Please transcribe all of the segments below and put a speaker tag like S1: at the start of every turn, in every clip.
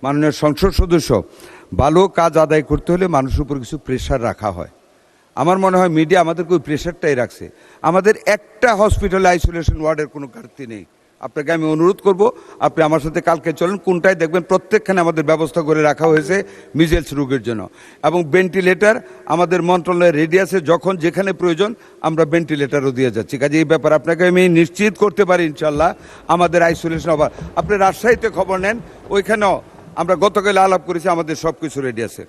S1: মাননীয় সংসদ সদস্য, ভালো কাজ আদায় করতে হলে মানুষের উপর কিছু প্রেশার রাখা হয়। আমার মনে হয় মিডিয়া আমাদেরকে ওই প্রেশারটাই রাখছে। আমাদের একটা হসপিটালে আইসোলেশন ওয়ার্ডের কোনো ঘাটতি নেই। আপনাকে আমি অনুরোধ করব, আপনি আমার সাথে কালকে চলেন, কোনটায় দেখবেন প্রত্যেকখানে আমাদের ব্যবস্থা করে রাখা হয়েছে মিজেলস রোগের জন্য। এবং ভেন্টিলেটর আমাদের মন্ত্রণালয়ের রেডি আছে, যখন যেখানে প্রয়োজন আমরা ভেন্টিলেটরও দিয়ে যাচ্ছি। কাজে এই ব্যাপার আপনাকে আমি নিশ্চিত করতে পারি ইনশাল্লাহ আমাদের আইসোলেশন অভাব। আপনি রাজশাহীতে খবর নেন, ওইখানেও আমরা গতকাল আলাপ করেছি, আমাদের সব কিছু রেডি আছে।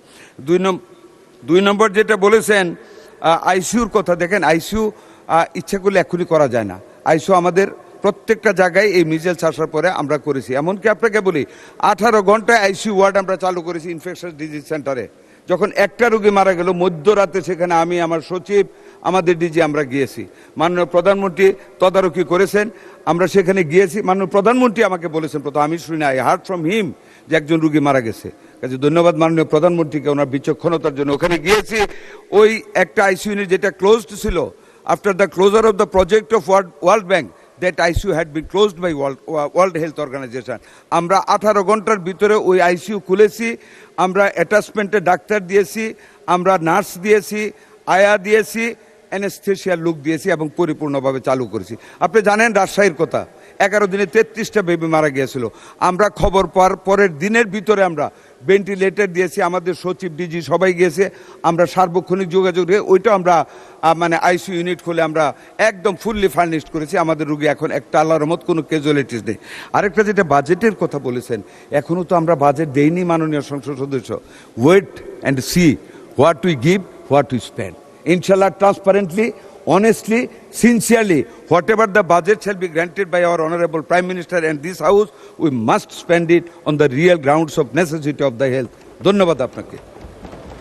S1: দুই নম্বর যেটা বলেছেন আইসিউর কথা, দেখেন আইসিইউ ইচ্ছা করলে এখনই করা যায় না। আইসিইউ আমাদের প্রত্যেকটা জায়গায় এই মিজেলস আসার পরে আমরা করেছি। এমনকি আপনাকে বলি 18 ঘন্টায় আইসিইউ ওয়ার্ড আমরা চালু করেছি ইনফেকশাস ডিজিজ সেন্টারে। যখন একটা রোগী মারা গেল মধ্যরাতে, সেখানে আমি, আমার সচিব, আমাদের ডিজি আমরা গিয়েছি। মাননীয় প্রধানমন্ত্রী তদারকি করেছেন, আমরা সেখানে গিয়েছি। মাননীয় প্রধানমন্ত্রী আমাকে বলেছেন, প্রথম আমি শুনি না, আই হার্ড ফ্রম হিম যে একজন রোগী মারা গেছে। কাজে ধন্যবাদ মাননীয় প্রধানমন্ত্রীকে ওনার বিচক্ষণতার জন্য। ওখানে গিয়েছি, ওই একটা আইসিইউ ইউনিট যেটা ক্লোজড ছিল, after the closure of the project of world bank, that ICU had been closed by World Health Organization. আমরা 18 ঘন্টার ভিতরে ওই আইসিইউ খুলেছি, আমরা অ্যাটাচমেন্টে ডাক্তার দিয়েছি, আমরা নার্স দিয়েছি, আয়া দিয়েছি, অ্যানেস্থেশিয়ার লোক দিয়েছি এবং পরিপূর্ণভাবে চালু করেছি। আপনি জানেন রাজশাহীর কথা, 11 দিনে 33টা বেবি মারা গিয়েছিল। আমরা খবর পাওয়ার পরের দিনের ভিতরে আমরা ভেন্টিলেটর দিয়েছি, আমাদের সচিব ডিজি সবাই গিয়েছে, আমরা সার্বক্ষণিক যোগাযোগ রেখে ওইটা আমরা মানে আইসিইউ ইউনিট খুলে আমরা একদম ফুললি ফার্নিশড করেছি। আমাদের রোগী এখন একটা আল্লাহর রহমত কোনো ক্যাজুয়ালিটিস নেই। আরেকটা যেটা বাজেটের কথা বলেছেন, এখনও তো আমরা বাজেট দেইনি মাননীয় সংসদ সদস্য। Wait and see what we give, what we spend. ইনশাল্লাহ transparently, honestly, sincerely, whatever the budget shall be granted by our Honorable Prime Minister and this House, we must spend it on the real grounds of necessity of the health. ধন্যবাদ আপনাকে।